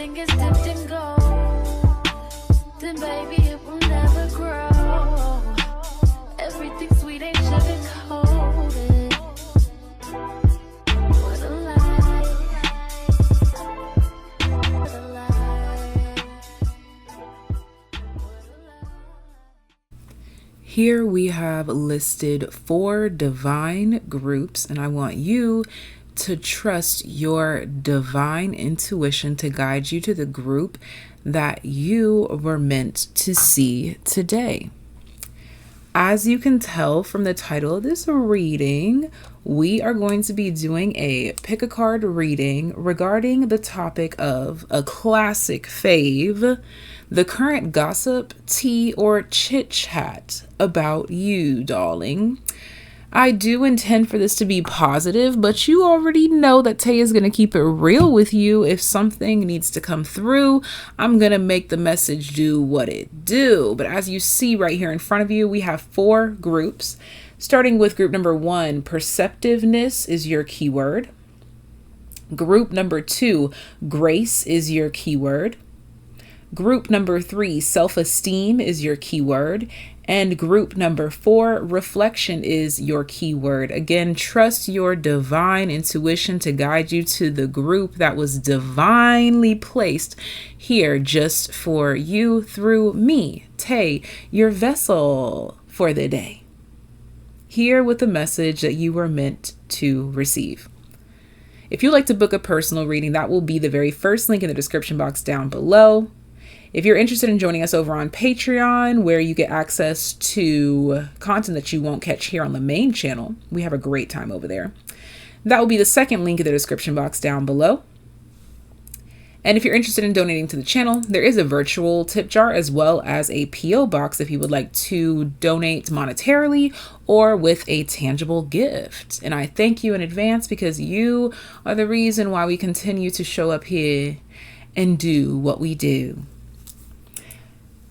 everything is dipped in gold, then baby it will never grow. Everything sweet ain't sugar coated. What a lie. What a lie. Here we have listed 4 divine groups, and I want you to trust your divine intuition to guide you to the group that you were meant to see today. As you can tell from the title of this reading, we are going to be doing a pick a card reading regarding the topic of a classic fave, the current gossip, tea, or chit chat about you, darling. I do intend for this to be positive, but you already know that Tay is going to keep it real with you. If something needs to come through, I'm going to make the message do what it do. But as you see right here in front of you, we have 4 groups. Starting with group number 1, perceptiveness is your keyword. Group number 2, grace is your keyword. Group number 3, self-esteem is your keyword. And group number 4, reflection is your keyword. Again, trust your divine intuition to guide you to the group that was divinely placed here just for you through me, Tay, your vessel for the day. Here with the message that you were meant to receive. If you'd like to book a personal reading, that will be the very first link in the description box down below. If you're interested in joining us over on Patreon, where you get access to content that you won't catch here on the main channel, we have a great time over there. That will be the second link in the description box down below. And if you're interested in donating to the channel, there is a virtual tip jar as well as a PO box if you would like to donate monetarily or with a tangible gift. And I thank you in advance because you are the reason why we continue to show up here and do what we do.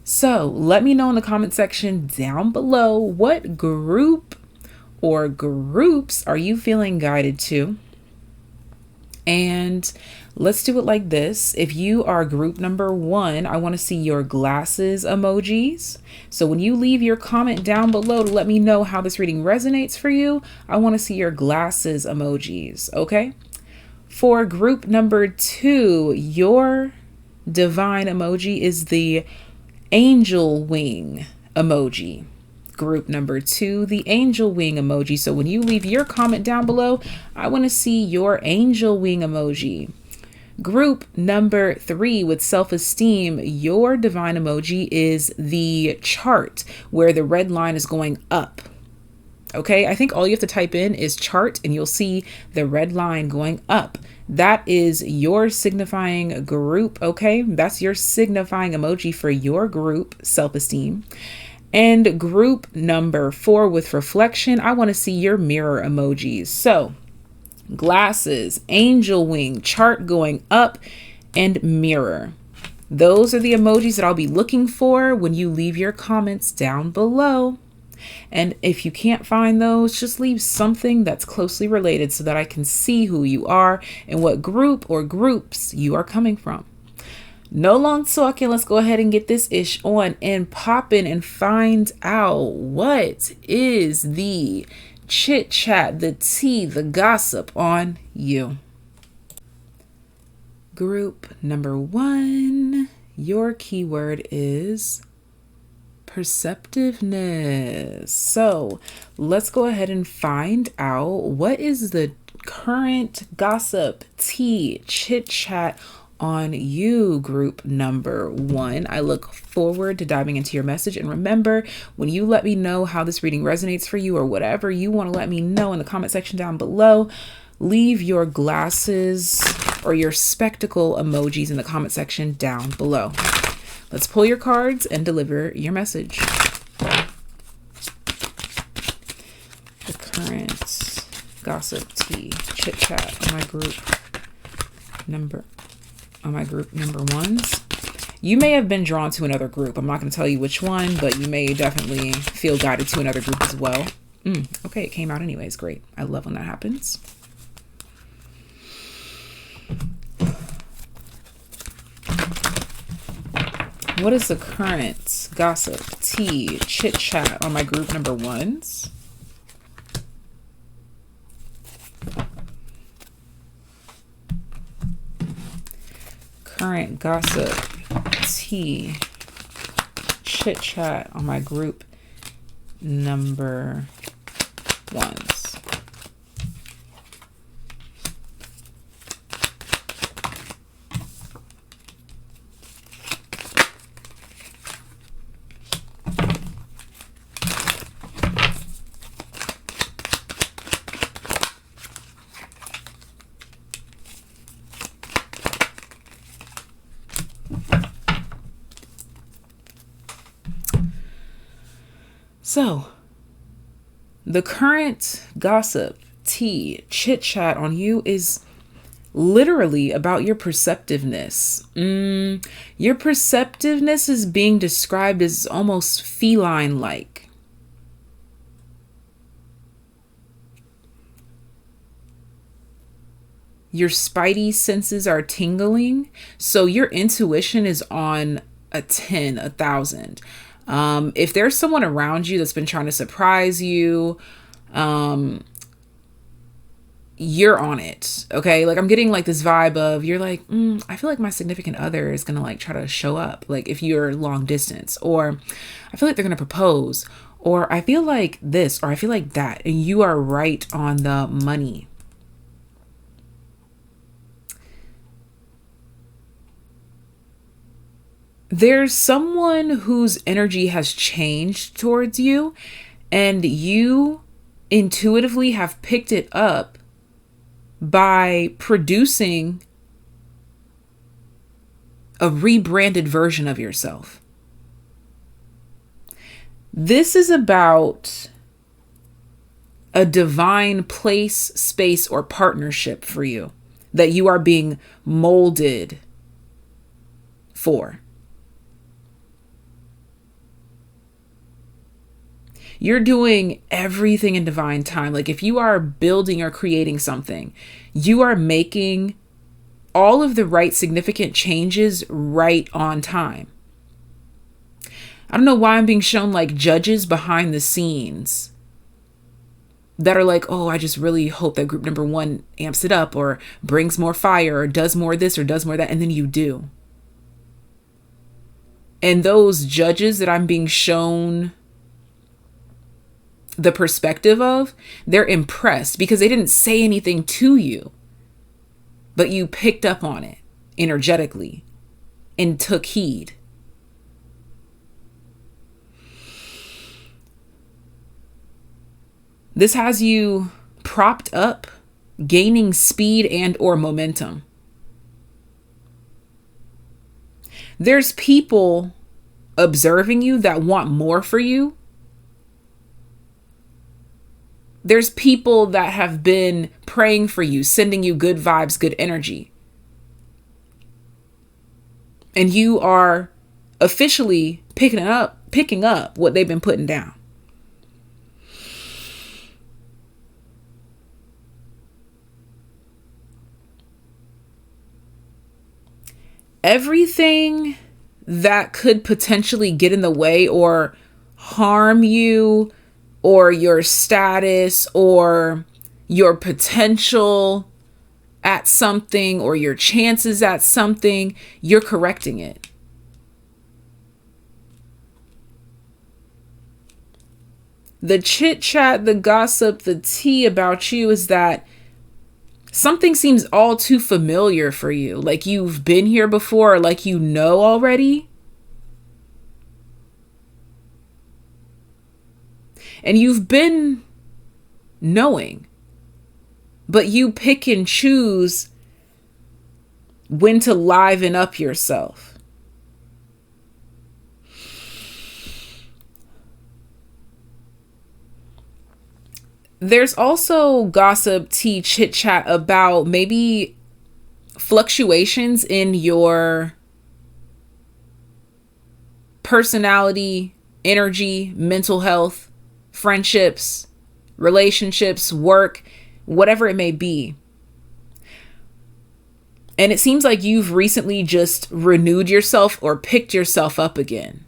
So let me know in the comment section down below, what group or groups are you feeling guided to? And let's do it like this. If you are group number 1, I want to see your glasses emojis. So when you leave your comment down below to let me know how this reading resonates for you, I want to see your glasses emojis, okay? For group number 2, your divine emoji is the angel wing emoji. Group number 2, the angel wing emoji. So when you leave your comment down below, I want to see your angel wing emoji. Group number 3 with self-esteem, your divine emoji is the chart where the red line is going up. Okay, I think all you have to type in is chart and you'll see the red line going up. That is your signifying group, okay? That's your signifying emoji for your group, self-esteem. And group number 4 with reflection, I want to see your mirror emojis. So glasses, angel wing, chart going up, and mirror. Those are the emojis that I'll be looking for when you leave your comments down below. And if you can't find those, just leave something that's closely related so that I can see who you are and what group or groups you are coming from. No long talking, let's go ahead and get this ish on and popping and find out what is the chit chat, the tea, the gossip on you. Group number 1, your keyword is perceptiveness. So let's go ahead and find out what is the current gossip, tea, chit chat on you, group number 1. I look forward to diving into your message. And remember, when you let me know how this reading resonates for you or whatever you want to let me know in the comment section down below, leave your glasses or your spectacle emojis in the comment section down below. Let's pull your cards and deliver your message. The current gossip, tea, chit chat on my group number 1s. You may have been drawn to another group. I'm not going to tell you which one, but you may definitely feel guided to another group as well. Okay, it came out anyways. Great. I love when that happens. What is the current gossip, tea, chit chat on my group number ones? Current gossip, tea, chit chat on my group number ones. So, the current gossip, tea, chit chat on you is literally about your perceptiveness. Your perceptiveness is being described as almost feline-like. Your spidey senses are tingling, so your intuition is on a 10, 1,000. If there's someone around you that's been trying to surprise you, you're on it. Okay. Like I'm getting like this vibe of you're like, I feel like my significant other is going to like try to show up. Like if you're long distance, or I feel like they're going to propose, or I feel like this, or I feel like that. And you are right on the money. There's someone whose energy has changed towards you, and you intuitively have picked it up by producing a rebranded version of yourself. This is about a divine place, space, or partnership for you that you are being molded for. You're doing everything in divine time. Like if you are building or creating something, you are making all of the right significant changes right on time. I don't know why I'm being shown like judges behind the scenes that are like, oh, I just really hope that group number one amps it up or brings more fire or does more this or does more that. And then you do. And those judges that I'm being shown the perspective of, they're impressed because they didn't say anything to you, but you picked up on it energetically and took heed. This has you propped up, gaining speed and or momentum. There's people observing you that want more for you. There's people that have been praying for you, sending you good vibes, good energy. And you are officially picking up what they've been putting down. Everything that could potentially get in the way or harm you, or your status, or your potential at something, or your chances at something, you're correcting it. The chit chat, the gossip, the tea about you is that something seems all too familiar for you. Like you've been here before, or like you know already. And you've been knowing, but you pick and choose when to liven up yourself. There's also gossip, tea, chit chat about maybe fluctuations in your personality, energy, mental health, friendships, relationships, work, whatever it may be. And it seems like you've recently just renewed yourself or picked yourself up again.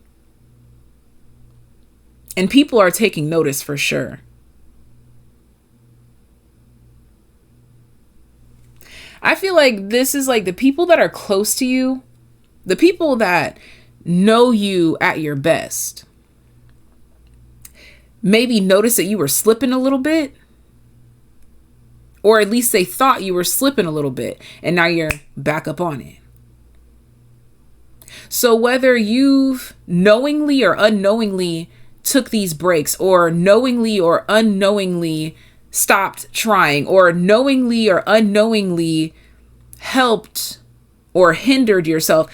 And people are taking notice for sure. I feel like this is like the people that are close to you, the people that know you at your best, maybe notice that you were slipping a little bit. Or at least they thought you were slipping a little bit, and now you're back up on it. So whether you've knowingly or unknowingly took these breaks, or knowingly or unknowingly stopped trying, or knowingly or unknowingly helped or hindered yourself,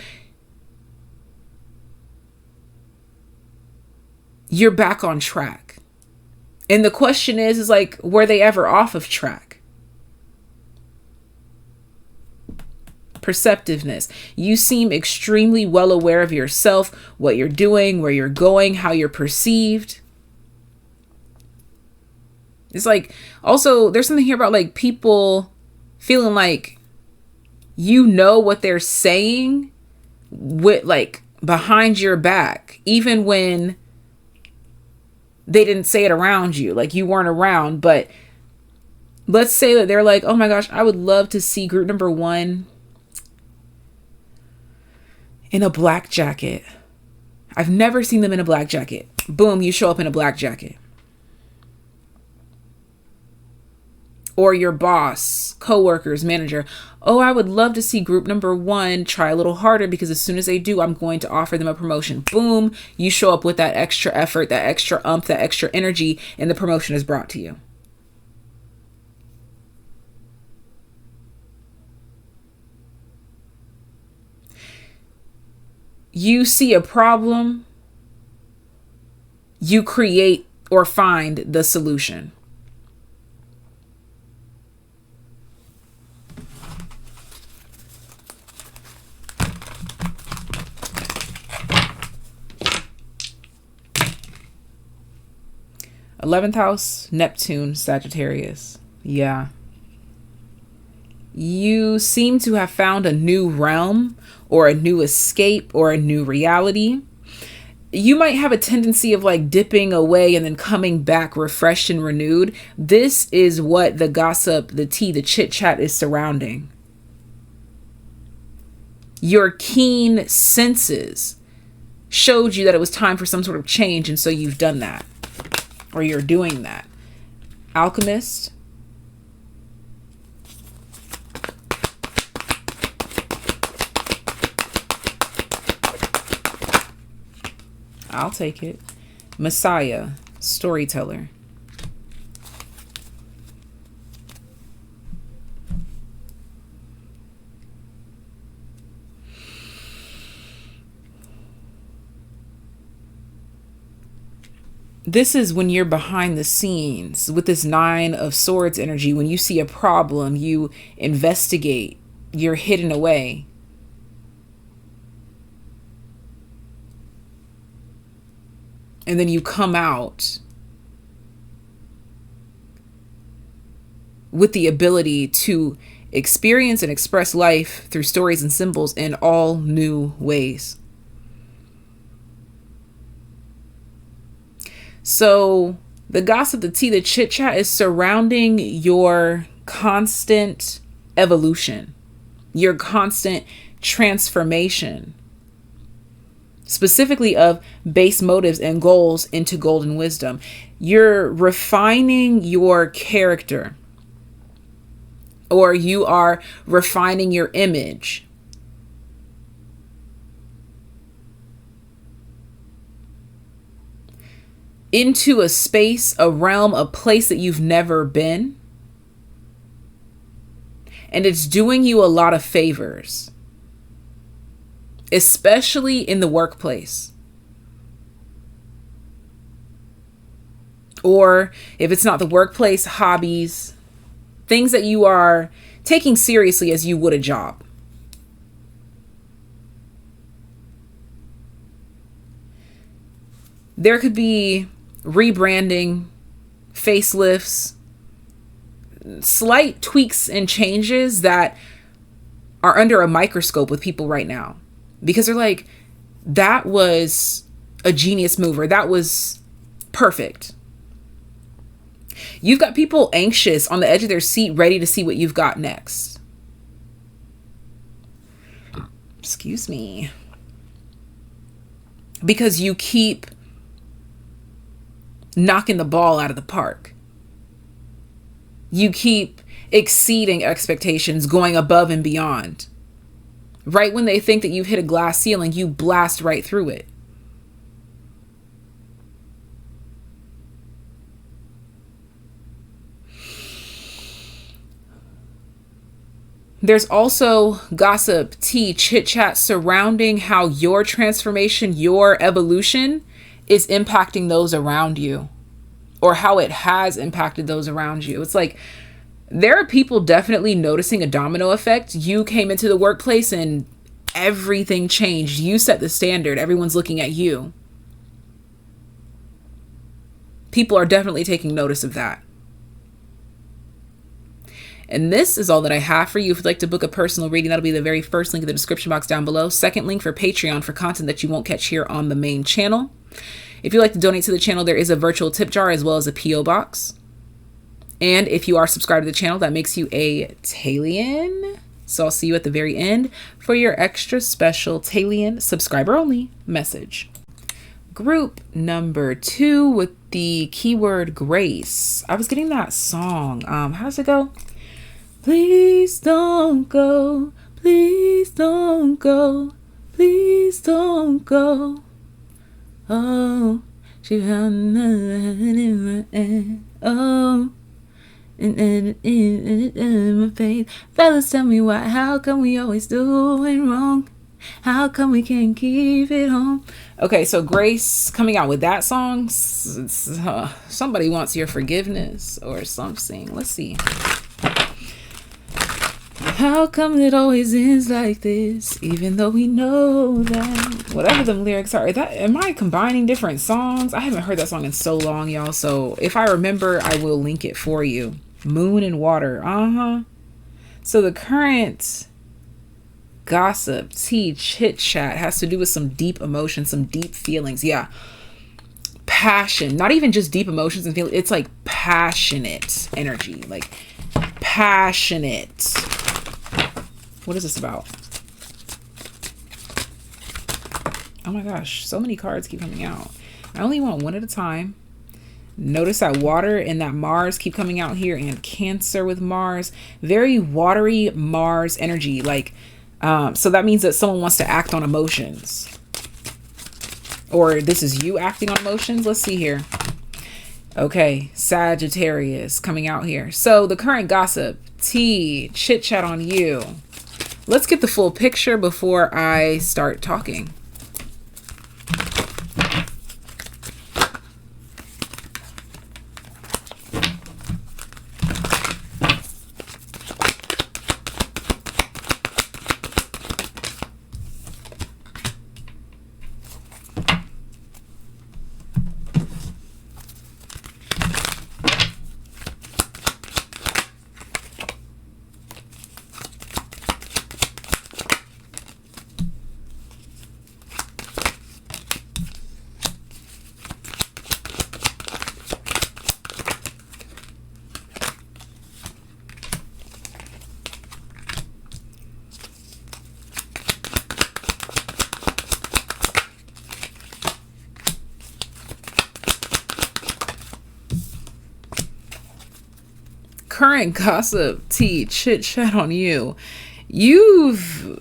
you're back on track. And the question is like, were they ever off of track? Perceptiveness. You seem extremely well aware of yourself, what you're doing, where you're going, how you're perceived. It's like, also, there's something here about like people feeling like you know what they're saying with like behind your back, even when they didn't say it around you, like you weren't around. But let's say that they're like, oh my gosh, I would love to see group number 1 in a black jacket. I've never seen them in a black jacket. Boom, you show up in a black jacket. Or your boss, coworkers, manager. Oh, I would love to see group number 1 try a little harder, because as soon as they do, I'm going to offer them a promotion. Boom, you show up with that extra effort, that extra that extra energy, and the promotion is brought to you. You see a problem, you create or find the solution. '11th house, Neptune, Sagittarius. Yeah. You seem to have found a new realm, or a new escape, or a new reality. You might have a tendency of like dipping away and then coming back refreshed and renewed. This is what the gossip, the tea, the chit chat is surrounding. Your keen senses showed you that it was time for some sort of change, and so you've done that, or you're doing that. Alchemist. I'll take it. Messiah, storyteller. This is when you're behind the scenes with this 9 of Swords energy. When you see a problem, you investigate, you're hidden away. And then you come out with the ability to experience and express life through stories and symbols in all new ways. So the gossip, the tea, the chit chat is surrounding your constant evolution, your constant transformation, specifically of base motives and goals into golden wisdom. You're refining your character, or you are refining your image. Into a space, a realm, a place that you've never been. And it's doing you a lot of favors, especially in the workplace. Or if it's not the workplace, hobbies, things that you are taking seriously as you would a job. There could be rebranding, facelifts, slight tweaks and changes that are under a microscope with people right now because they're like, that was a genius move, or that was perfect. You've got people anxious on the edge of their seat, ready to see what you've got next. Excuse me. Because you keep knocking the ball out of the park. You keep exceeding expectations, going above and beyond. Right when they think that you've hit a glass ceiling, you blast right through it. There's also gossip, tea, chit chat surrounding how your transformation, your evolution is impacting those around you, or how it has impacted those around you. It's like there are people definitely noticing a domino effect. You came into the workplace and everything changed. You set the standard. Everyone's looking at you. People are definitely taking notice of that. And this is all that I have for you. If you'd like to book a personal reading, that'll be the very first link in the description box down below. Second link for Patreon for content that you won't catch here on the main channel. If you'd like to donate to the channel, there is a virtual tip jar as well as a P.O. box. And if you are subscribed to the channel, that makes you a TAYlien. So I'll see you at the very end for your extra special TAYlien subscriber only message. Group number 2 with the keyword grace. I was getting that song. How does it go? Please don't go. Please don't go. Please don't go. Oh, she found nothing in my end. Oh, in my face. Fellas, tell me why. How come we always doing wrong? How come we can't keep it home? Okay, so Grace coming out with that song. Somebody wants your forgiveness or something. Let's see. How come it always ends like this? Even though we know that. Whatever them lyrics are. Am I combining different songs? I haven't heard that song in so long, y'all. So if I remember, I will link it for you. Moon and Water. So the current gossip, tea, chit chat has to do with some deep emotions, some deep feelings. Yeah. Passion. Not even just deep emotions and feelings. It's like passionate energy. Like passionate. What is this about? Oh my gosh, so many cards keep coming out. I only want one at a time. Notice that water and that Mars keep coming out here, and Cancer with Mars. Very watery Mars energy. Like, so that means that someone wants to act on emotions. Or this is you acting on emotions. Let's see here. Okay, Sagittarius coming out here. So the current gossip, tea, chit chat on you. Let's get the full picture before I start talking. Current gossip, tea, chit chat on you. You've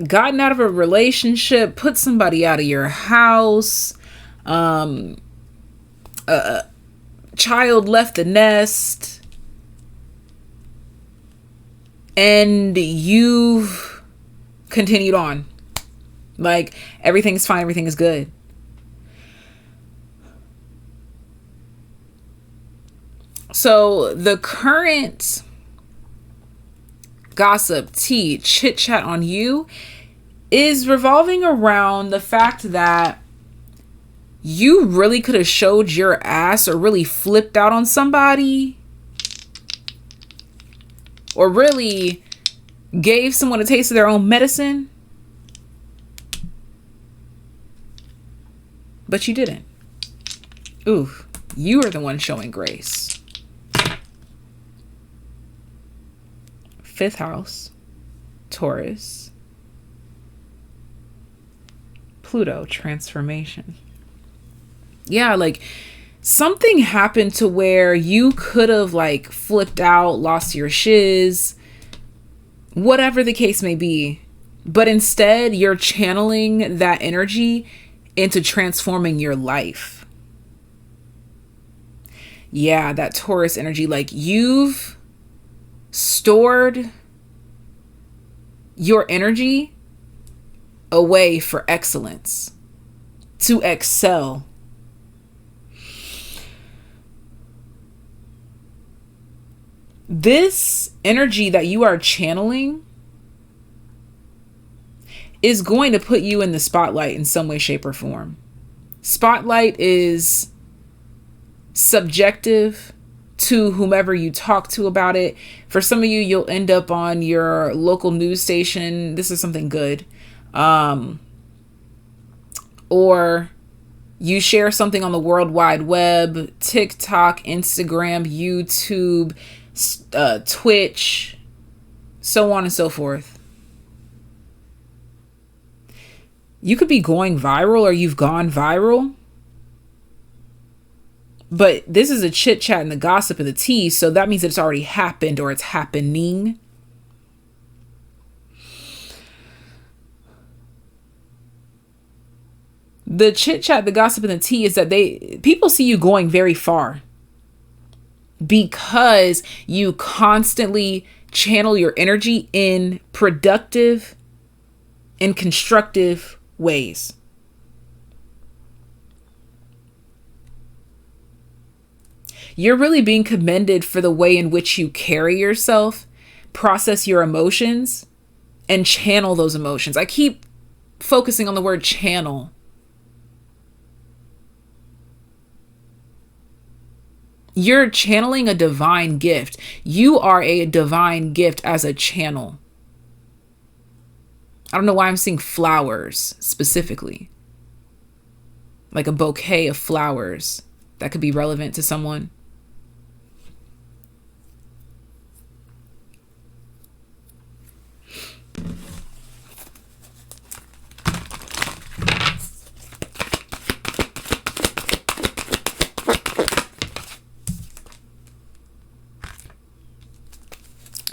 gotten out of a relationship, put somebody out of your house, a child left the nest, and you've continued on. Like everything's fine, everything is good. So the current gossip, tea, chit chat on you is revolving around the fact that you really could have showed your ass or really flipped out on somebody, or really gave someone a taste of their own medicine, but you didn't. Ooh, you are the one showing grace. 5th house, Taurus, Pluto, transformation. Yeah, like something happened to where you could have like flipped out, lost your shiz, whatever the case may be. But instead, you're channeling that energy into transforming your life. Yeah, that Taurus energy, like you've stored your energy away for excellence, to excel. This energy that you are channeling is going to put you in the spotlight in some way, shape, or form. Spotlight is subjective to whomever you talk to about it. For some of you, you'll end up on your local news station. This is something good. Or you share something on the World Wide Web, TikTok, Instagram, YouTube, Twitch, so on and so forth. You could be going viral or you've gone viral. But this is a chit chat and the gossip and the tea. So that means it's already happened or it's happening. The chit chat, the gossip and the tea is that people see you going very far because you constantly channel your energy in productive and constructive ways. You're really being commended for the way in which you carry yourself, process your emotions, and channel those emotions. I keep focusing on the word channel. You're channeling a divine gift. You are a divine gift as a channel. I don't know why I'm seeing flowers specifically. Like a bouquet of flowers that could be relevant to someone.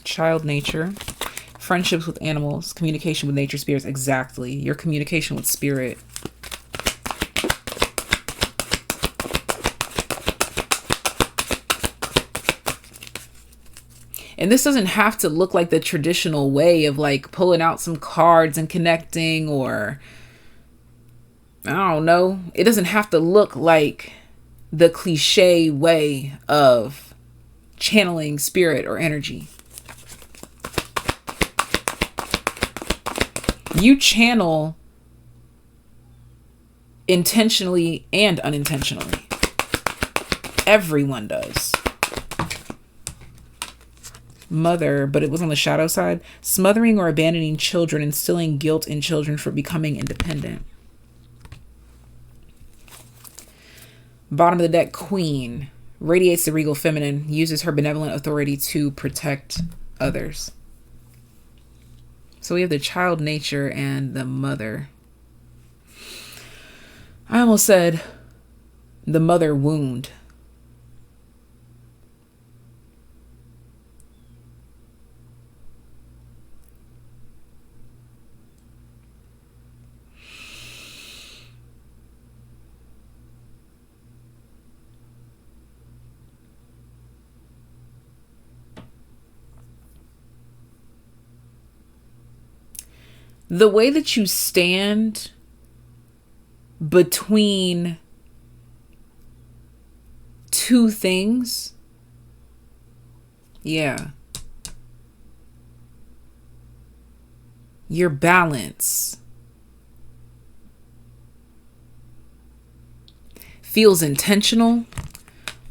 Child nature, friendships with animals, communication with nature spirits. Exactly. Your communication with spirit. And this doesn't have to look like the traditional way of like pulling out some cards and connecting, or I don't know. It doesn't have to look like the cliche way of channeling spirit or energy. You channel intentionally and unintentionally. Everyone does. Mother, but it was on the shadow side. Smothering or abandoning children, instilling guilt in children for becoming independent. Bottom of the deck, Queen. Radiates the regal feminine. Uses her benevolent authority to protect others. So we have the child nature and the mother. I almost said the mother wound. The way that you stand between two things, yeah. Your balance feels intentional.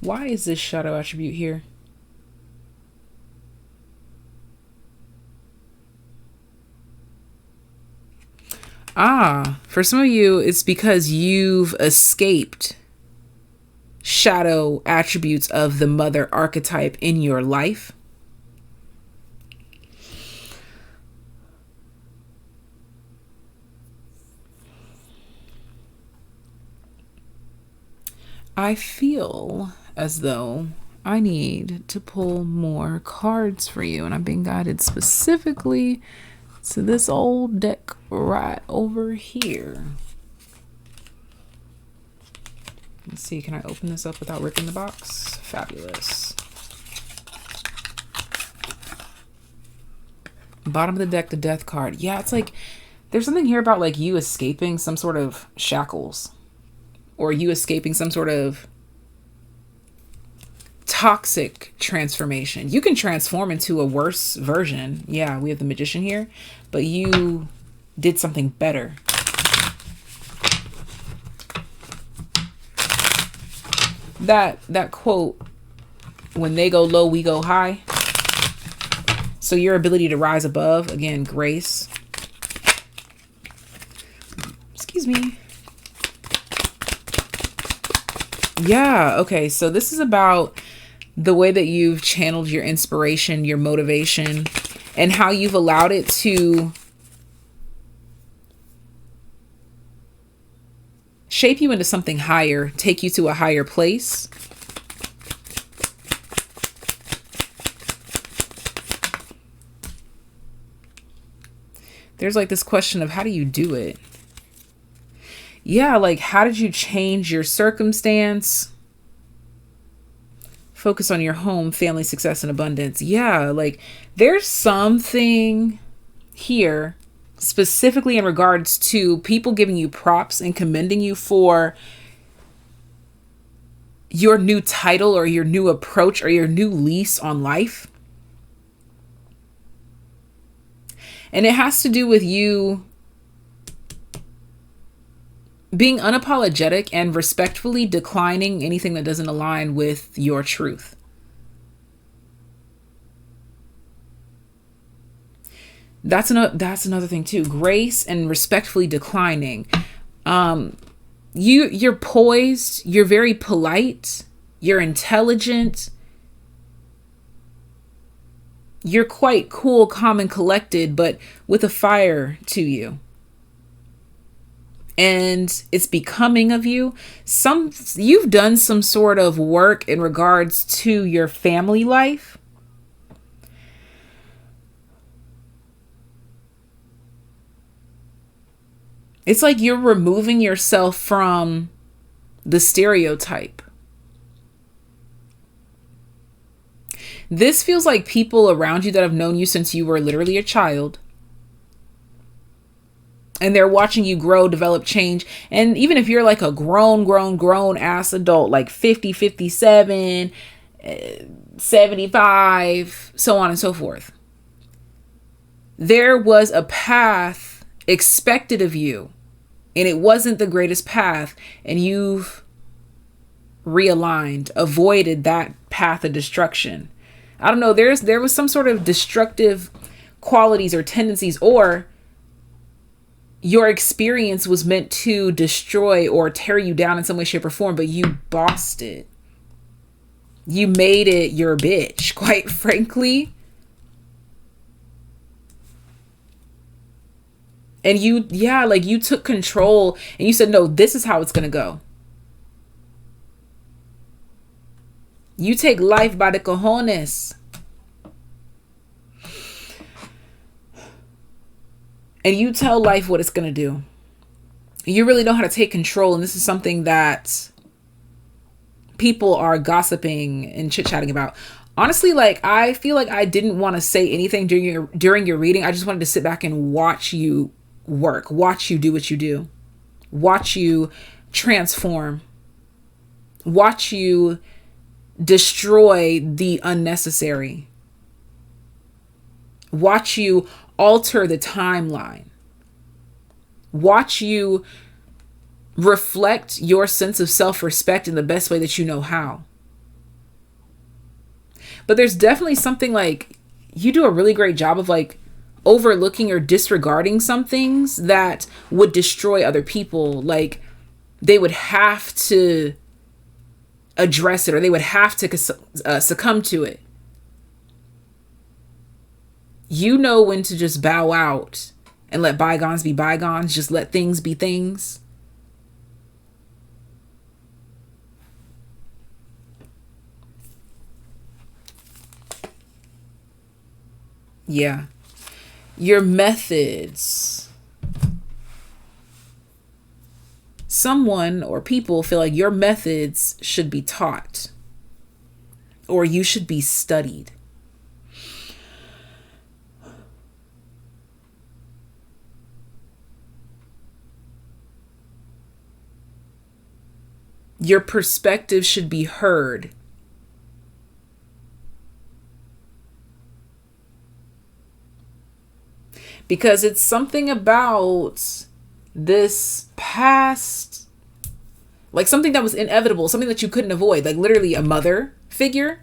Why is this shadow attribute here? For some of you, it's because you've escaped shadow attributes of the mother archetype in your life. I feel as though I need to pull more cards for you, and I'm being guided specifically to this old deck right over here. Let's see, can I open this up without ripping the box? Fabulous. Bottom of the deck, the death card. Yeah, it's like there's something here about like you escaping some sort of shackles, or you escaping some sort of toxic transformation. You can transform into a worse version. Yeah, we have the Magician here, but you did something better. That quote, when they go low, we go high. So your ability to rise above, again, grace. Excuse me. Yeah, okay, so this is about the way that you've channeled your inspiration, your motivation, and how you've allowed it to shape you into something higher, take you to a higher place. There's like this question of how do you do it? Yeah, like how did you change your circumstance? Focus on your home, family, success, and abundance. Yeah, like there's something here specifically in regards to people giving you props and commending you for your new title or your new approach or your new lease on life. And it has to do with you being unapologetic and respectfully declining anything that doesn't align with your truth. That's another thing too. Grace and respectfully declining. You're poised, you're very polite, you're intelligent, you're quite cool, calm, and collected, but with a fire to you. And it's becoming of you. You've done some sort of work in regards to your family life. It's like you're removing yourself from the stereotype. This feels like people around you that have known you since you were literally a child. And they're watching you grow, develop, change. And even if you're like a grown ass adult, like 50, 57, 75, so on and so forth. There was a path expected of you, and it wasn't the greatest path, and you've realigned, avoided that path of destruction. I don't know, there was some sort of destructive qualities or tendencies, or your experience was meant to destroy or tear you down in some way, shape, or form, but you bossed it. You made it your bitch, quite frankly. And you took control and you said, no, this is how it's going to go. You take life by the cojones. And you tell life what it's going to do. You really know how to take control. And this is something that people are gossiping and chit-chatting about. Honestly, like, I feel like I didn't want to say anything during your reading. I just wanted to sit back and watch you work, watch you do what you do, watch you transform, watch you destroy the unnecessary, watch you alter the timeline, watch you reflect your sense of self-respect in the best way that you know how. But there's definitely something like you do a really great job of like overlooking or disregarding some things that would destroy other people. Like, they would have to address it, or they would have to succumb to it. You know when to just bow out and let bygones be bygones. Just let things be things. Yeah. Your methods. Someone or people feel like your methods should be taught, or you should be studied. Your perspective should be heard. Because it's something about this past, like something that was inevitable, something that you couldn't avoid, like literally a mother figure.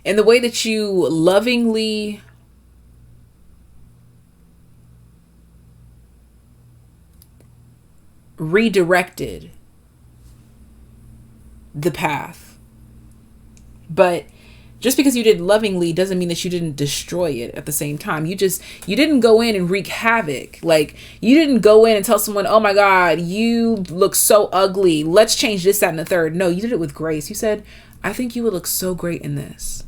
And the way that you lovingly redirected the path. But just because you did lovingly doesn't mean that you didn't destroy it at the same time. You didn't go in and wreak havoc. Like, you didn't go in and tell someone, oh my God, you look so ugly. Let's change this, that, and the third. No, you did it with grace. You said, I think you would look so great in this.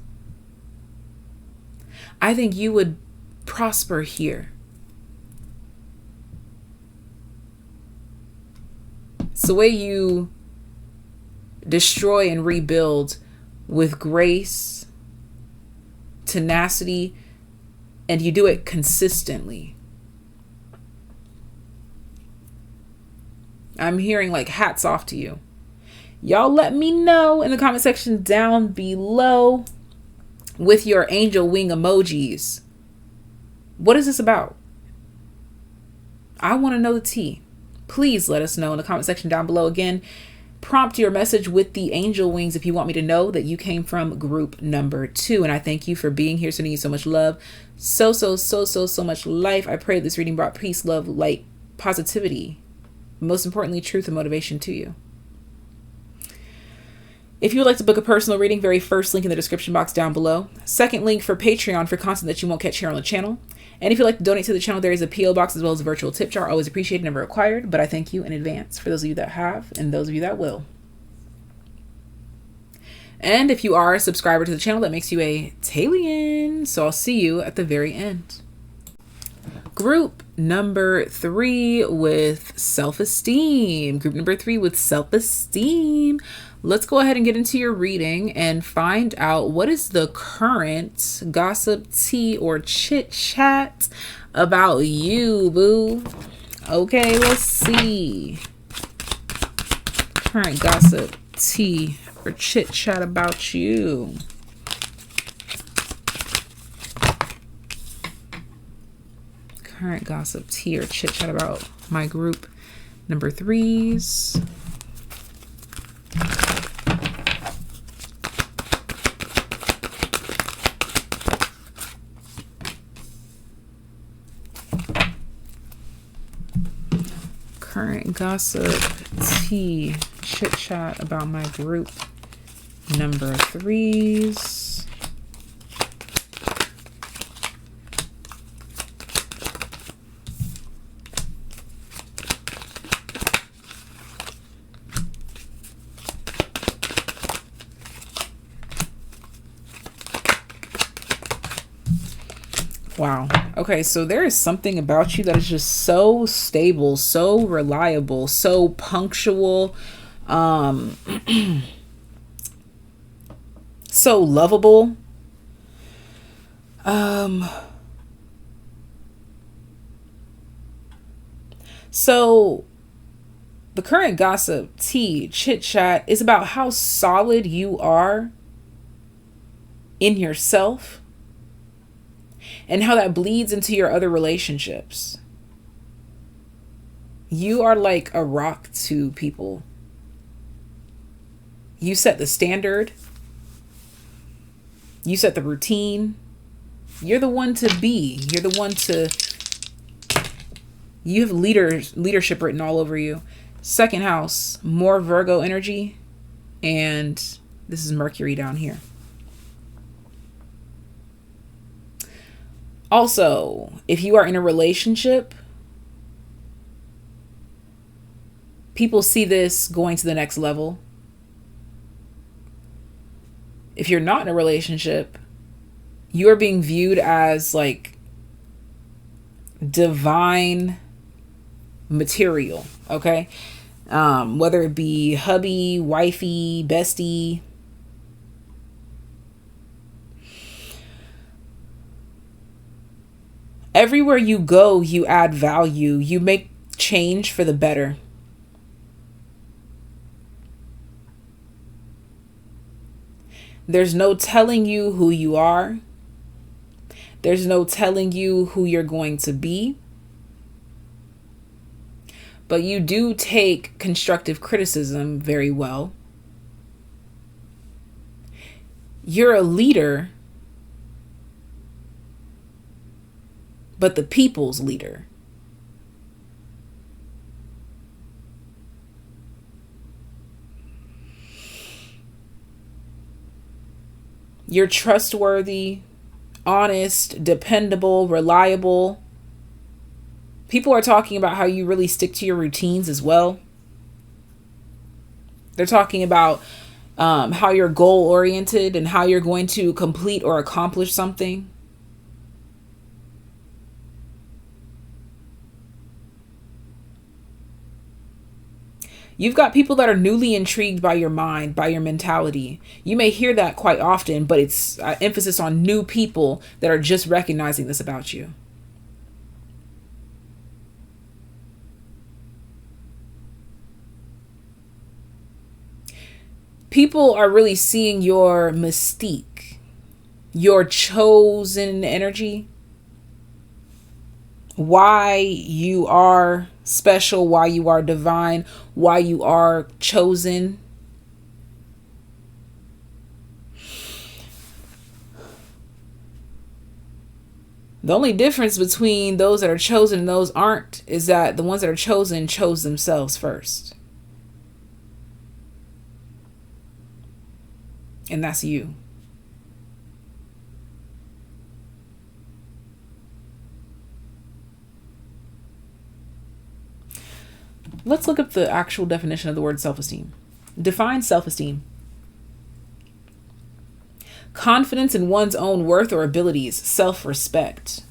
I think you would prosper here. It's the way you destroy and rebuild with grace, tenacity, and you do it consistently. I'm hearing like hats off to you. Y'all let me know in the comment section down below with your angel wing emojis. What is this about? I want to know the tea. Please let us know in the comment section down below. Again, prompt your message with the angel wings if you want me to know that you came from group number 2. And I thank you for being here, sending you so much love, so much life. I pray this reading brought peace, love, light, positivity, most importantly, truth and motivation to you. If you would like to book a personal reading, very first link in the description box down below. Second link for Patreon for content that you won't catch here on the channel. And if you'd like to donate to the channel, there is a P.O. box as well as a virtual tip jar. Always appreciated, never required, but I thank you in advance for those of you that have and those of you that will. And if you are a subscriber to the channel, that makes you a TAYlien. So I'll see you at the very end. Group number 3 with self-esteem. Group number 3 with self-esteem. Let's go ahead and get into your reading and find out what is the current gossip, tea, or chit chat about you, boo. Okay, let's see. Current gossip, tea, or chit chat about you. Current gossip, tea, or chit chat about my group number 3s. Current gossip, tea, chit chat about my group number 3s. Wow. Okay, so there is something about you that is just so stable, so reliable, so punctual, so lovable. So the current gossip, tea, chit chat is about how solid you are in yourself and how that bleeds into your other relationships. You are like a rock to people. You set the standard. You set the routine. You're the one to be. You're the one to... You have leadership written all over you. Second house, more Virgo energy. And this is Mercury down here. Also, if you are in a relationship, people see this going to the next level. If you're not in a relationship, you are being viewed as like divine material, okay? Whether it be hubby, wifey, bestie. Everywhere you go, you add value. You make change for the better. There's no telling you who you are. There's no telling you who you're going to be. But you do take constructive criticism very well. You're a leader, but the people's leader. You're trustworthy, honest, dependable, reliable. People are talking about how you really stick to your routines as well. They're talking about how you're goal oriented and how you're going to complete or accomplish something. You've got people that are newly intrigued by your mind, by your mentality. You may hear that quite often, but it's emphasis on new people that are just recognizing this about you. People are really seeing your mystique, your chosen energy, why you are special, why you are divine, why you are chosen. The only difference between those that are chosen and those aren't is that the ones that are chosen chose themselves first. And that's you. Let's look up the actual definition of the word self-esteem. Define self-esteem. Confidence in one's own worth or abilities, self-respect.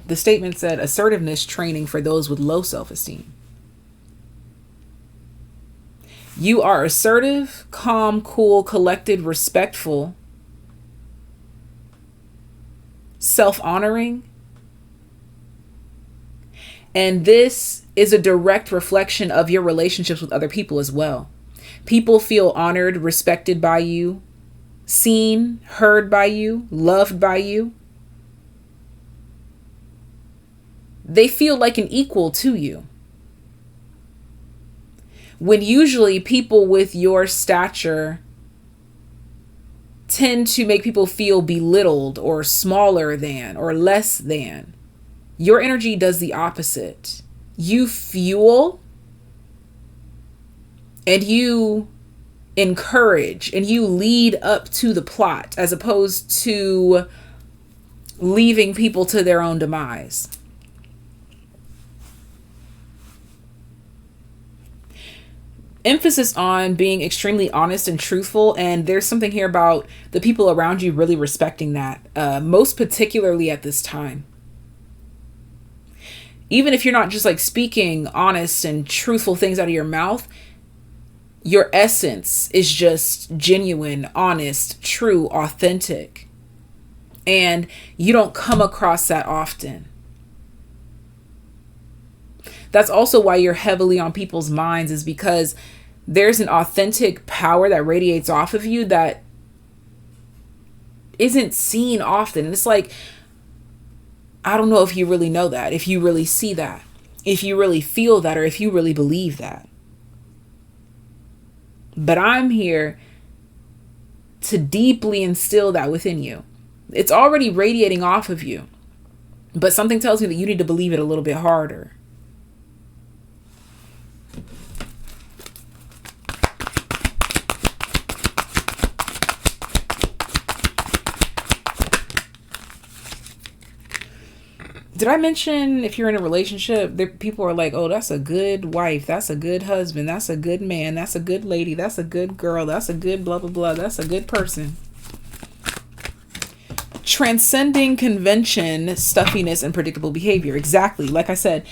The statement said assertiveness training for those with low self-esteem. You are assertive, calm, cool, collected, respectful, self-honoring. And this is a direct reflection of your relationships with other people as well. People feel honored, respected by you, seen, heard by you, loved by you. They feel like an equal to you. When usually people with your stature tend to make people feel belittled or smaller than or less than. Your energy does the opposite. You fuel and you encourage and you lead up to the plot as opposed to leaving people to their own demise. Emphasis on being extremely honest and truthful, and there's something here about the people around you really respecting that, most particularly at this time. Even if you're not just like speaking honest and truthful things out of your mouth, your essence is just genuine, honest, true, authentic. And you don't come across that often. That's also why you're heavily on people's minds, is because there's an authentic power that radiates off of you that isn't seen often. And it's like, I don't know if you really know that, if you really see that, if you really feel that, or if you really believe that. But I'm here to deeply instill that within you. It's already radiating off of you, but something tells me that you need to believe it a little bit harder. Did I mention if you're in a relationship, people are like, oh, that's a good wife, that's a good husband, that's a good man, that's a good lady, that's a good girl, that's a good blah, blah, blah, that's a good person. Transcending convention, stuffiness, and predictable behavior. Exactly. Like I said,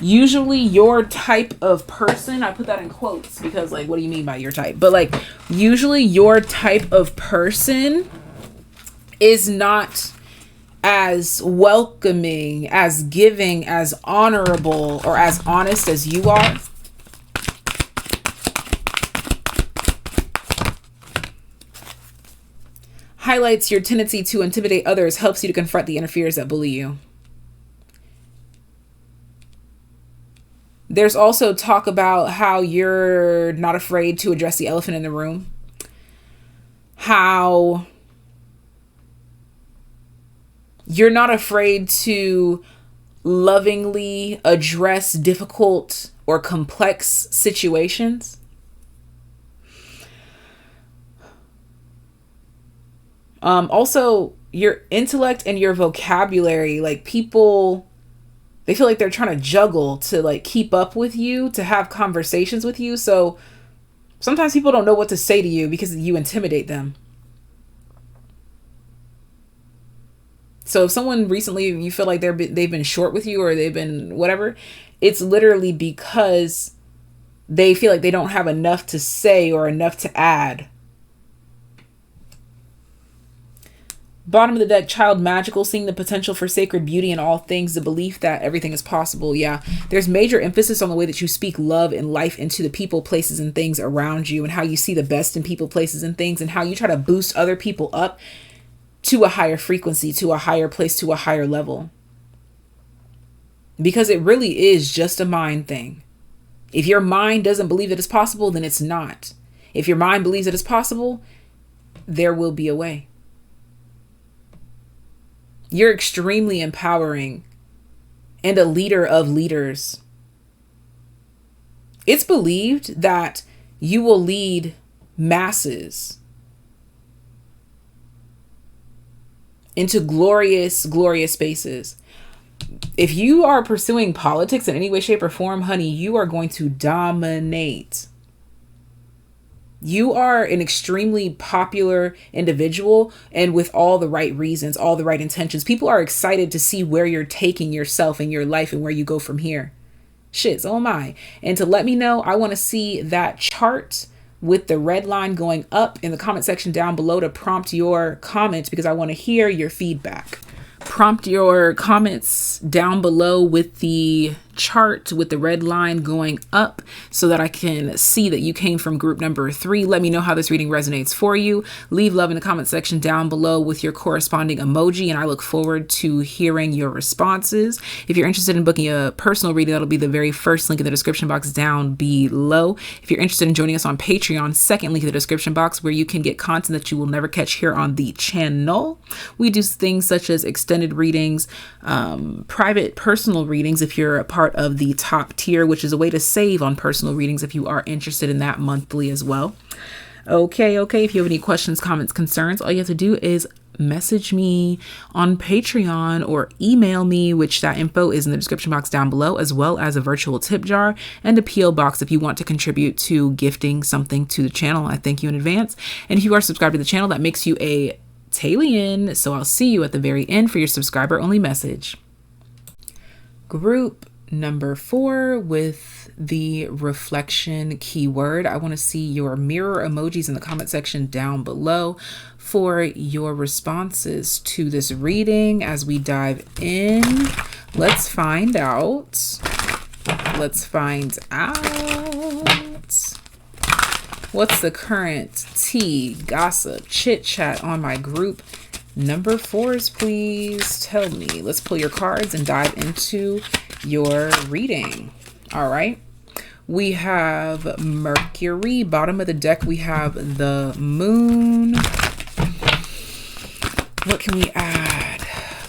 usually your type of person, I put that in quotes because, like, what do you mean by your type? But, like, usually your type of person is not as welcoming, as giving, as honorable, or as honest as you are. Highlights your tendency to intimidate others, helps you to confront the inner fears that bully you. There's also talk about how you're not afraid to address the elephant in the room. How you're not afraid to lovingly address difficult or complex situations. Also, your intellect and your vocabulary, like, people, they feel like they're trying to juggle to, like, keep up with you, to have conversations with you. So sometimes people don't know what to say to you because you intimidate them. So if someone recently, you feel like they've been short with you, or they've been whatever, it's literally because they feel like they don't have enough to say or enough to add. Bottom of the deck, child magical, seeing the potential for sacred beauty in all things, the belief that everything is possible. Yeah, there's major emphasis on the way that you speak love and life into the people, places, and things around you, and how you see the best in people, places, and things, and how you try to boost other people up to a higher frequency, to a higher place, to a higher level. Because it really is just a mind thing. If your mind doesn't believe that it's possible, then it's not. If your mind believes that it's possible, there will be a way. You're extremely empowering and a leader of leaders. It's believed that you will lead masses into glorious, glorious spaces. If you are pursuing politics in any way, shape, or form, honey, you are going to dominate. You are an extremely popular individual, and with all the right reasons, all the right intentions. People are excited to see where you're taking yourself and your life and where you go from here. Shit, so am I. And to let me know, I want to see that chart with the red line going up in the comment section down below to prompt your comments, because I want to hear your feedback. Prompt your comments down below with the chart with the red line going up so that I can see that you came from group number 3. Let me know how this reading resonates for you. Leave love in the comment section down below with your corresponding emoji, and I look forward to hearing your responses. If you're interested in booking a personal reading, that'll be the very first link in the description box down below. If you're interested in joining us on Patreon, second link in the description box, where you can get content that you will never catch here on the channel. We do things such as extended readings, private personal readings if you're a part of the top tier, which is a way to save on personal readings if you are interested in that monthly as well. Okay. If you have any questions, comments, concerns, all you have to do is message me on Patreon or email me, which that info is in the description box down below, as well as a virtual tip jar and a PO box if you want to contribute to gifting something to the channel. I thank you in advance. And if you are subscribed to the channel, that makes you a TAYlien. So I'll see you at the very end for your subscriber only message. Group number 4 with the reflection keyword. I want to see your mirror emojis in the comment section down below for your responses to this reading. As we dive in, let's find out. What's the current tea, gossip, chit chat on my group number 4s, please tell me. Let's pull your cards and dive into your reading. All right. We have Mercury. Bottom of the deck, we have the Moon. What can we add?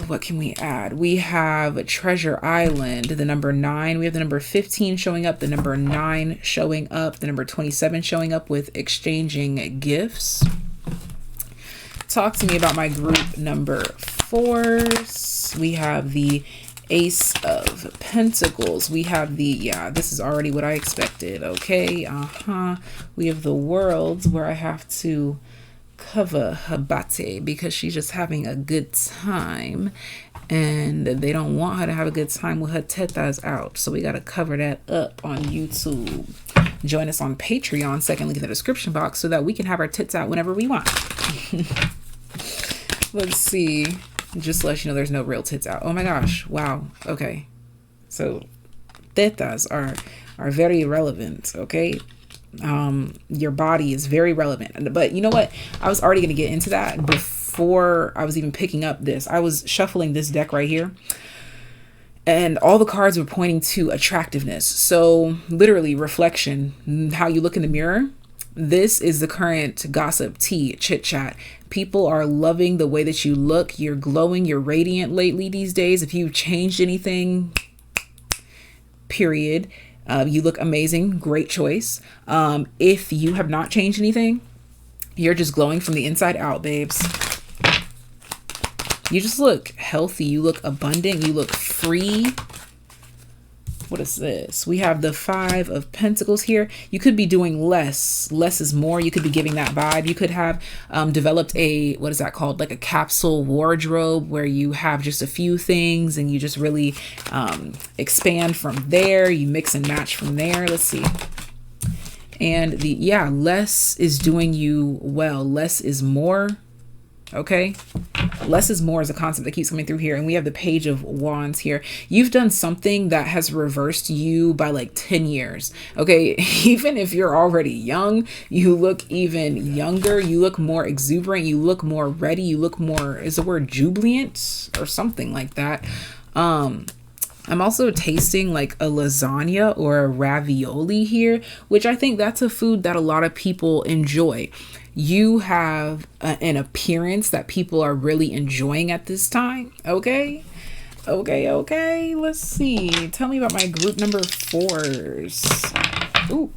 What can we add? We have Treasure Island, the number 9. We have the number 15 showing up, the number 9 showing up, the number 27 showing up with exchanging gifts. Talk to me about my group number 4s. We have the Ace of Pentacles. We have the, yeah, this is already what I expected. Okay. We have the Worlds, where I have to cover Habate because she's just having a good time and they don't want her to have a good time with her tetas out. So we got to cover that up on YouTube. Join us on Patreon, second link in the description box, so that we can have our tits out whenever we want. Let's see. Just to let you know, there's no real tits out. Oh my gosh. Wow. Okay. So tetas are very relevant. Okay. Your body is very relevant. But you know what? I was already going to get into that before I was even picking up this. I was shuffling this deck right here, and all the cards were pointing to attractiveness. So literally reflection, how you look in the mirror. This is the current gossip, tea, chit chat. People are loving the way that you look. You're glowing. You're radiant lately these days. If you've changed anything, period. You look amazing. Great choice. If you have not changed anything, you're just glowing from the inside out, babes. You just look healthy. You look abundant. You look free. What is this? We have the 5 of Pentacles here. You could be doing less. Less is more. You could be giving that vibe. You could have developed a, what is that called? Like a capsule wardrobe where you have just a few things and you just really expand from there. You mix and match from there. Let's see. And the, yeah, less is doing you well. Less is more. Okay. Less is more is a concept that keeps coming through here. And we have the Page of Wands here. You've done something that has reversed you by like 10 years. Okay. Even if you're already young, you look even younger. You look more exuberant. You look more ready. You look more, is the word jubilant or something like that. I'm also tasting like a lasagna or a ravioli here, which I think that's a food that a lot of people enjoy. You have an appearance that people are really enjoying at this time. Okay. Okay. Let's see. Tell me about my group number 4s. Ooh.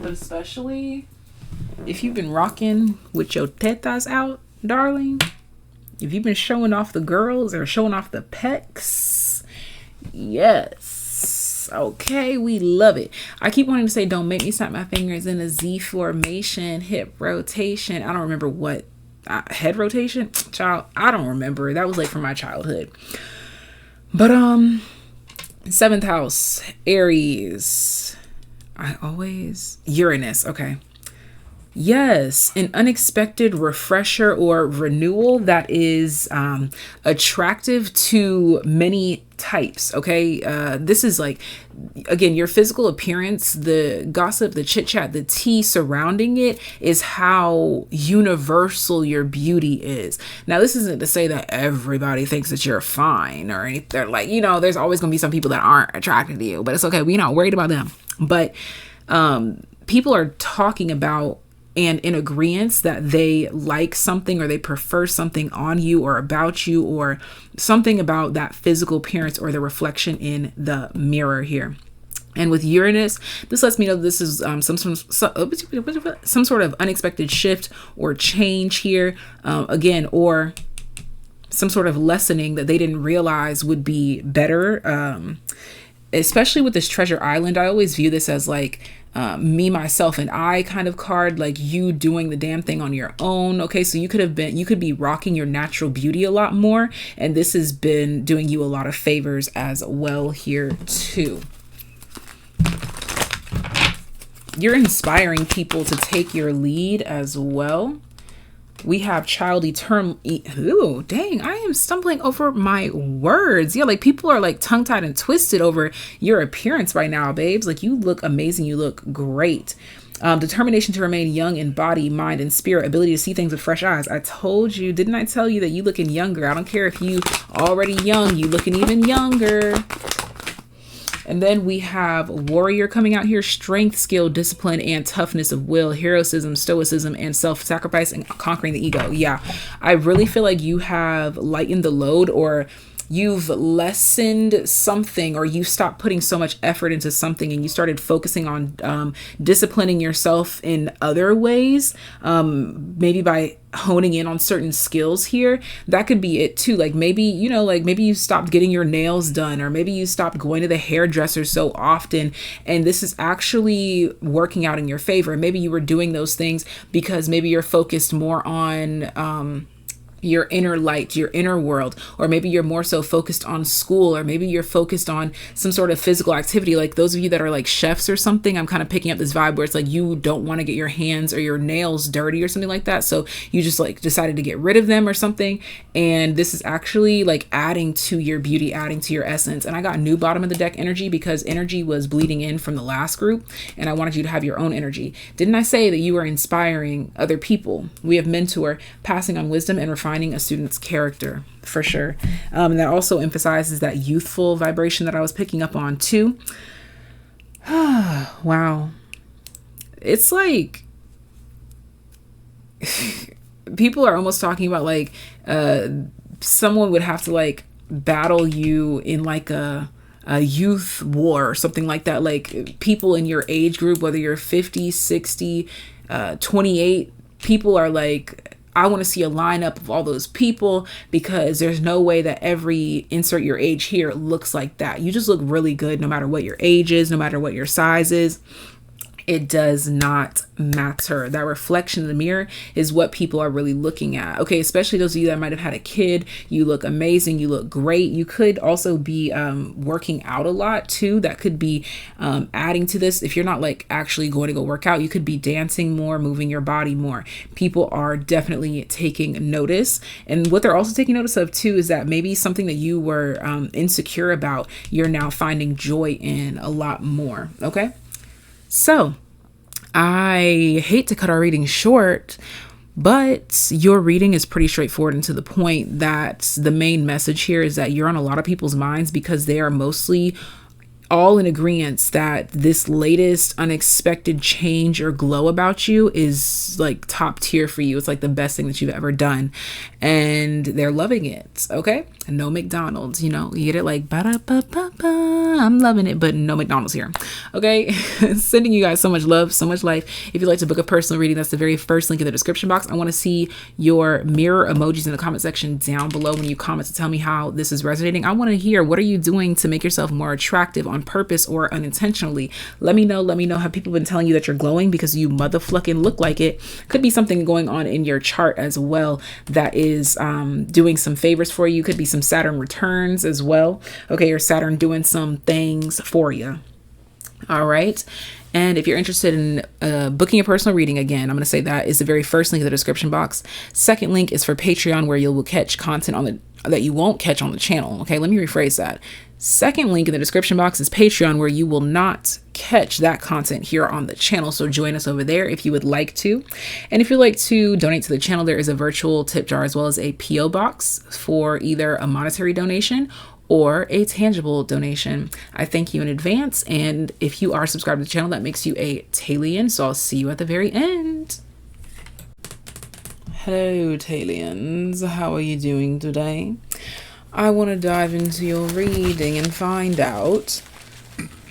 But especially if you've been rocking with your tetas out, darling. If you've been showing off the girls or showing off the pecs. Yes. Okay, we love it. I keep wanting to say, don't make me snap my fingers in a Z formation, hip rotation. I don't remember what, head rotation? Child, I don't remember. That was like from my childhood. But 7th house, Aries. Uranus. Okay. Yes, an unexpected refresher or renewal that is attractive to many types. Okay, this is like, again, your physical appearance, the gossip, the chit chat, the tea surrounding it is how universal your beauty is. Now, this isn't to say that everybody thinks that you're fine or anything. Like, you know, there's always gonna be some people that aren't attracted to you, but it's okay. We're not worried about them. But people are talking about and in agreement that they like something or they prefer something on you or about you or something about that physical appearance or the reflection in the mirror here. And with Uranus, this lets me know this is some sort of unexpected shift or change here, again, or some sort of lessening that they didn't realize would be better. Especially with this Treasure Island, I always view this as like me, myself, and I kind of card, like you doing the damn thing on your own. Okay, so you could be rocking your natural beauty a lot more, and this has been doing you a lot of favors as well here too. You're inspiring people to take your lead as well. We have child eternal. Ooh, dang, I am stumbling over my words. Yeah, like people are like tongue-tied and twisted over your appearance right now, babes. Like you look amazing. You look great. Determination to remain young in body, mind, and spirit. Ability to see things with fresh eyes. I told you, didn't I tell you that you looking younger? I don't care if you already young. You looking even younger. And then we have warrior coming out here, strength, skill, discipline, and toughness of will, heroism, stoicism, and self-sacrifice, and conquering the ego. Yeah, I really feel like you have lightened the load, or you've lessened something, or you stopped putting so much effort into something and you started focusing on disciplining yourself in other ways, maybe by honing in on certain skills here. That could be it too. Like maybe, you know, like maybe you stopped getting your nails done, or maybe you stopped going to the hairdresser so often, and this is actually working out in your favor. Maybe you were doing those things because maybe you're focused more on your inner light, your inner world, or maybe you're more so focused on school, or maybe you're focused on some sort of physical activity. Like those of you that are like chefs or something, I'm kind of picking up this vibe where it's like you don't want to get your hands or your nails dirty or something like that. So you just like decided to get rid of them or something. And this is actually like adding to your beauty, adding to your essence. And I got new bottom of the deck energy because energy was bleeding in from the last group, and I wanted you to have your own energy. Didn't I say that you are inspiring other people? We have mentor, passing on wisdom, and refining a student's character, for sure. And that also emphasizes that youthful vibration that I was picking up on too. Wow. It's like people are almost talking about like someone would have to like battle you in like a youth war or something like that. Like people in your age group, whether you're 50, 60, 28, people are like, I want to see a lineup of all those people, because there's no way that every insert your age here looks like that. You just look really good no matter what your age is, no matter what your size is. It does not matter. That reflection in the mirror is what people are really looking at. Okay, especially those of you that might have had a kid. You look amazing. You look great. You could also be working out a lot too. That could be adding to this. If you're not like actually going to go work out, you could be dancing more, moving your body more. People are definitely taking notice. And what they're also taking notice of too is that maybe something that you were insecure about, you're now finding joy in a lot more. Okay. So I hate to cut our reading short, but your reading is pretty straightforward and to the point. That the main message here is that you're on a lot of people's minds, because they are mostly all in agreement that this latest unexpected change or glow about you is like top tier for you. It's like the best thing that you've ever done, and they're loving it. Okay. No McDonald's, you know, you get it like, ba-da-ba-ba-ba, I'm loving it, but no McDonald's here. Okay. Sending you guys so much love, so much life. If you'd like to book a personal reading, that's the very first link in the description box. I want to see your mirror emojis in the comment section down below when you comment to tell me how this is resonating. I want to hear, what are you doing to make yourself more attractive on purpose or unintentionally? Let me know. Let me know. Have people been telling you that you're glowing because you motherfucking look like it? Could be something going on in your chart as well that is doing some favors for you. Could be some Saturn returns as well. Okay, or Saturn doing some things for you. All right. And if you're interested in booking a personal reading, again, I'm going to say that is the very first link in the description box. Second link is for Patreon, where you will catch content on that you won't catch on the channel. Okay, let me rephrase that. Second link in the description box is Patreon, where you will not catch that content here on the channel. So join us over there if you would like to. And if you'd like to donate to the channel, there is a virtual tip jar as well as a PO box for either a monetary donation or a tangible donation. I thank you in advance. And if you are subscribed to the channel, that makes you a TAYlien. So I'll see you at the very end. Hello, TAYliens. How are you doing today? I want to dive into your reading and find out,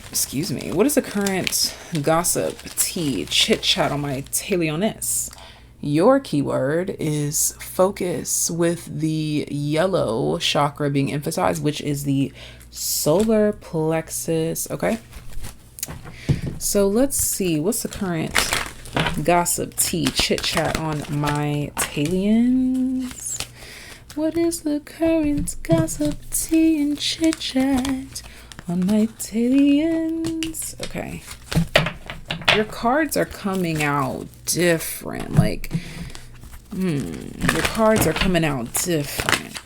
excuse me, what is the current gossip, tea, chit chat on my TAYlieness? Your keyword is focus, with the yellow chakra being emphasized, which is the solar plexus. Okay. So let's see, what's the current gossip, tea, chit chat on my TAYliens? What is the current gossip, tea, and chit chat on my TAYliens? Okay. Your cards are coming out different. Like, your cards are coming out different.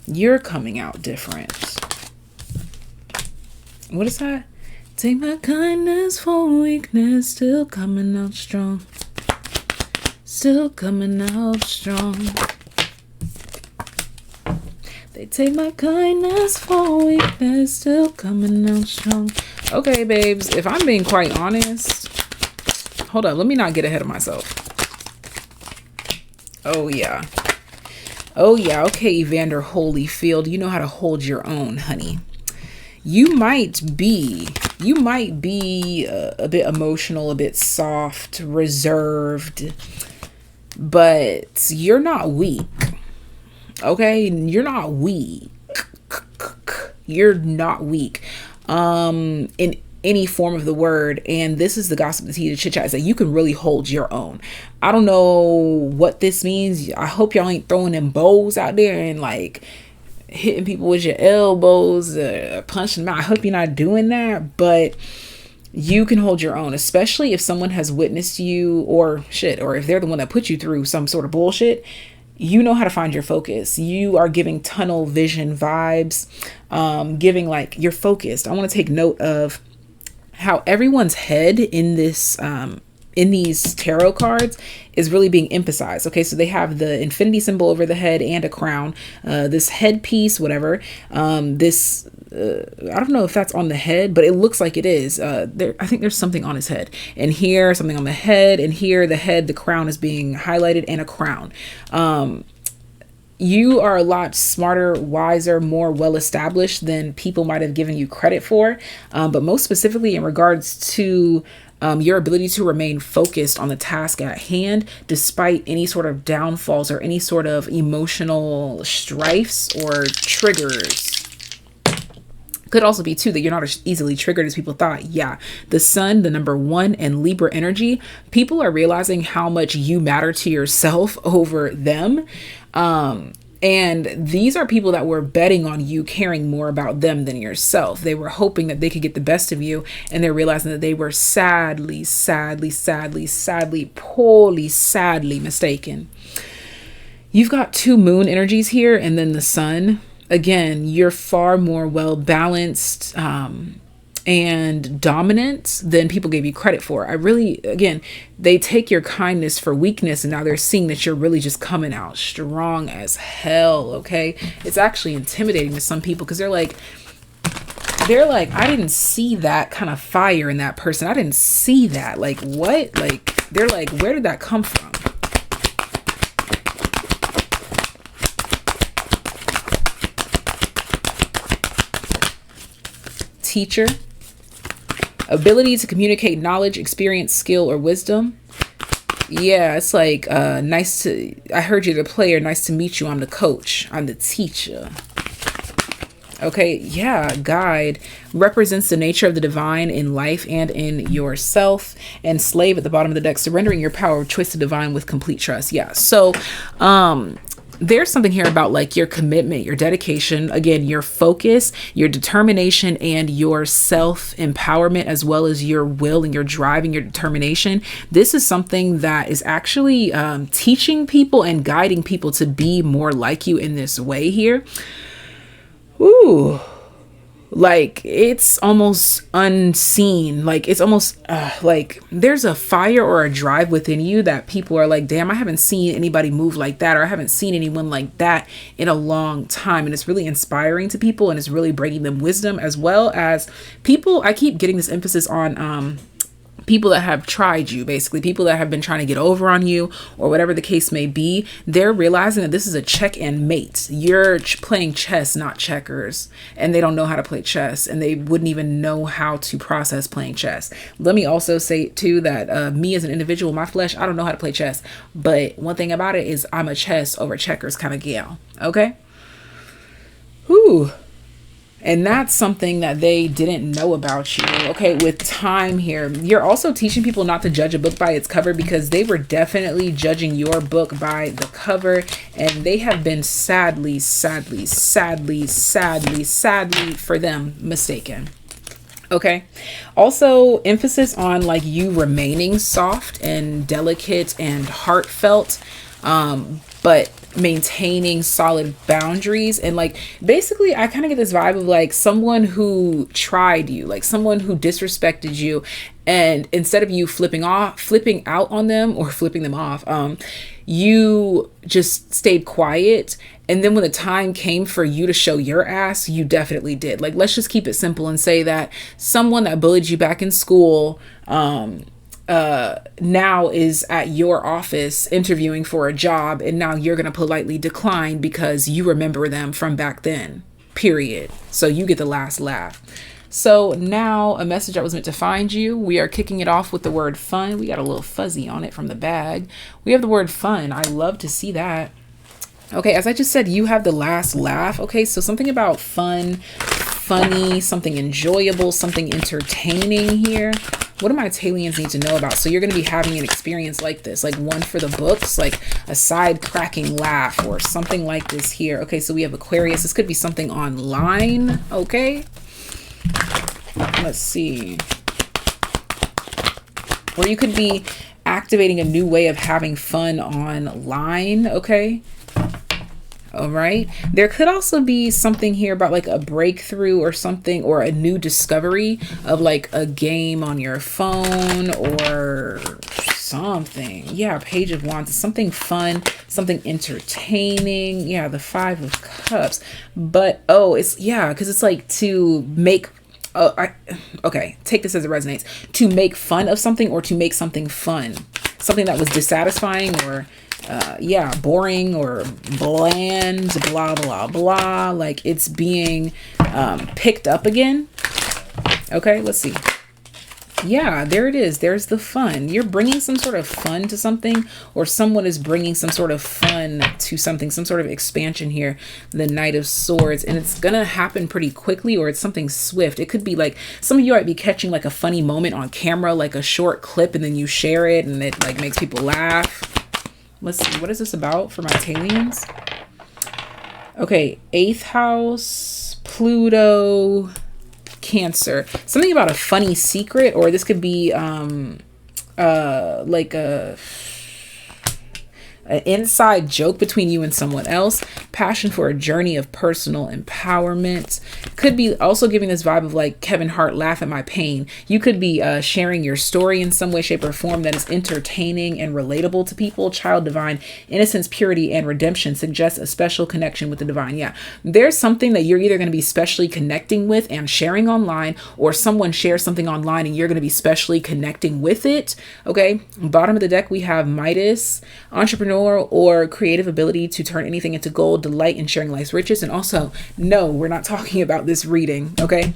You're coming out different. What is that? Take my kindness for weakness, still coming out strong. Still coming out strong. They take my kindness for weakness, still coming out strong. Okay, babes, if I'm being quite honest, hold up, let me not get ahead of myself. Oh yeah. Oh yeah, okay, Evander Holyfield, you know how to hold your own, honey. You might be a bit emotional, a bit soft, reserved, but you're not weak. Okay, you're not weak. You're not weak. In any form of the word. And this is the gossip, the tea, the chit chat, is that you can really hold your own. I don't know what this means. I hope y'all ain't throwing them bows out there and like hitting people with your elbows, punching them out. I hope you're not doing that, but you can hold your own, especially if someone has witnessed you or if they're the one that put you through some sort of bullshit. You know how to find your focus. You are giving tunnel vision vibes, giving like you're focused. I want to take note of how everyone's head in this in these tarot cards is really being emphasized. Okay, so they have the infinity symbol over the head and a crown, this headpiece, whatever. This I don't know if that's on the head, but it looks like it is. I think there's something on his head, and here something on the head, and here the head, the crown is being highlighted, and a crown. You are a lot smarter, wiser, more well-established than people might have given you credit for. But most specifically in regards to your ability to remain focused on the task at hand, despite any sort of downfalls or any sort of emotional strifes or triggers. Could also be too that you're not as easily triggered as people thought. Yeah, the sun, the number 1, and Libra energy, people are realizing how much you matter to yourself over them. And these are people that were betting on you caring more about them than yourself. They were hoping that they could get the best of you, and they're realizing that they were sadly mistaken. You've got 2 moon energies here, and then the sun. Again, you're far more well balanced and dominant than people gave you credit for. Again, they take your kindness for weakness, and now they're seeing that you're really just coming out strong as hell. Okay, it's actually intimidating to some people because they're like, I didn't see that kind of fire in that person. I didn't see that. Like, what? Like, they're like, where did that come from? Teacher, ability to communicate knowledge, experience, skill, or wisdom. Yeah, it's like I heard you're the player, nice to meet you, I'm the coach, I'm the teacher. Okay, yeah, guide represents the nature of the divine in life and in yourself. And slave at the bottom of the deck, surrendering your power of choice to divine with complete trust. Yeah, so there's something here about like your commitment, your dedication, again, your focus, your determination, and your self-empowerment, as well as your will and your drive and your determination. This is something that is actually teaching people and guiding people to be more like you in this way here. Ooh. Like, it's almost unseen. Like, it's almost like there's a fire or a drive within you that people are like, damn, I haven't seen anybody move like that, or I haven't seen anyone like that in a long time. And it's really inspiring to people, and it's really bringing them wisdom, as well as people. I keep getting this emphasis on people that have tried you, basically people that have been trying to get over on you, or whatever the case may be. They're realizing that this is a check and mate. You're playing chess, not checkers, and they don't know how to play chess, and they wouldn't even know how to process playing chess. Let me also say too that me as an individual, my flesh, I don't know how to play chess, but one thing about it is I'm a chess over checkers kind of gal. Okay. Whew. And that's something that they didn't know about you. Okay, with time here, you're also teaching people not to judge a book by its cover, because they were definitely judging your book by the cover, and they have been sadly for them mistaken. Okay, also emphasis on like you remaining soft and delicate and heartfelt, but maintaining solid boundaries. And like basically I kind of get this vibe of like someone who tried you, like someone who disrespected you, and instead of you flipping out on them or flipping them off, you just stayed quiet. And then when the time came for you to show your ass, you definitely did. Like, let's just keep it simple and say that someone that bullied you back in school now is at your office interviewing for a job, and now you're going to politely decline because you remember them from back then, period. So you get the last laugh. So now a message that was meant to find you. We are kicking it off with the word fun. We got a little fuzzy on it from the bag. We have the word fun. I love to see that. Okay, as I just said, you have the last laugh. Okay, so something about fun, funny, something enjoyable, something entertaining here. What do my TAYliens need to know about? So you're going to be having an experience like this, like one for the books, like a side cracking laugh or something like this here. Okay, so we have Aquarius. This could be something online. Okay, let's see. Or you could be activating a new way of having fun online. Okay. All right. There could also be something here about like a breakthrough or something, or a new discovery of like a game on your phone or something. Yeah. Page of Wands. Something fun, something entertaining. Yeah. The Five of Cups. But, oh, it's, yeah, because it's like to make, okay, take this as it resonates. To make fun of something or to make something fun. Something that was dissatisfying or yeah, boring or bland, blah, blah, blah. Like it's being picked up again. Okay, let's see. Yeah, there it is. There's the fun. You're bringing some sort of fun to something, or someone is bringing some sort of fun to something, some sort of expansion here. The Knight of Swords. And it's going to happen pretty quickly, or it's something swift. It could be like some of you might be catching like a funny moment on camera, like a short clip, and then you share it and it like makes people laugh. Let's see. What is this about for my TAYliens? Okay. 8th house, Pluto, Cancer. Something about a funny secret, or this could be like an inside joke between you and someone else. Passion for a journey of personal empowerment. Could be also giving this vibe of like Kevin Hart, laugh at my pain. You could be sharing your story in some way, shape, or form that is entertaining and relatable to people. Child divine, innocence, purity, and redemption suggests a special connection with the divine. Yeah, there's something that you're either going to be specially connecting with and sharing online, or someone shares something online and you're going to be specially connecting with it. Okay, bottom of the deck we have Midas, entrepreneur or creative ability to turn anything into gold, delight in sharing life's riches. And also, no, we're not talking about this reading, okay?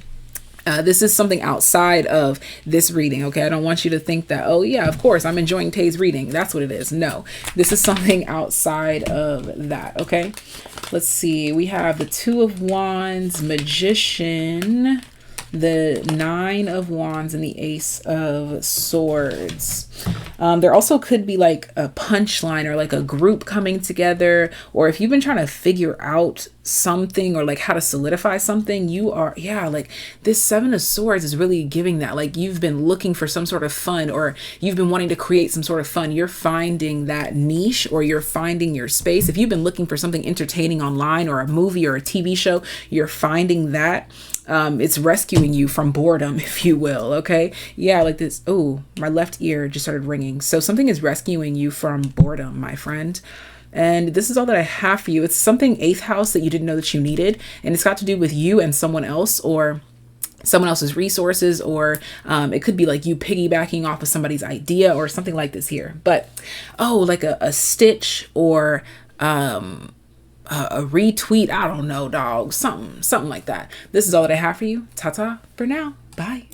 This is something outside of this reading, okay? I don't want you to think that, oh yeah, of course, I'm enjoying Tay's reading. That's what it is. No, this is something outside of that, okay? Let's see. We have the Two of Wands, Magician, the Nine of Wands, and the Ace of Swords. There also could be like a punchline or like a group coming together, or if you've been trying to figure out something or like how to solidify something, you are, yeah, like this Seven of Swords is really giving that. Like you've been looking for some sort of fun, or you've been wanting to create some sort of fun. You're finding that niche, or you're finding your space. If you've been looking for something entertaining online, or a movie or a TV show, you're finding that. It's rescuing you from boredom, if you will. Okay. Yeah. Like this. Oh, my left ear just started ringing. So something is rescuing you from boredom, my friend. And this is all that I have for you. It's something 8th house that you didn't know that you needed. And it's got to do with you and someone else, or someone else's resources, or it could be like you piggybacking off of somebody's idea or something like this here. But, oh, like a stitch or, a retweet. I don't know, dog. Something like that. This is all that I have for you. Ta-ta for now. Bye.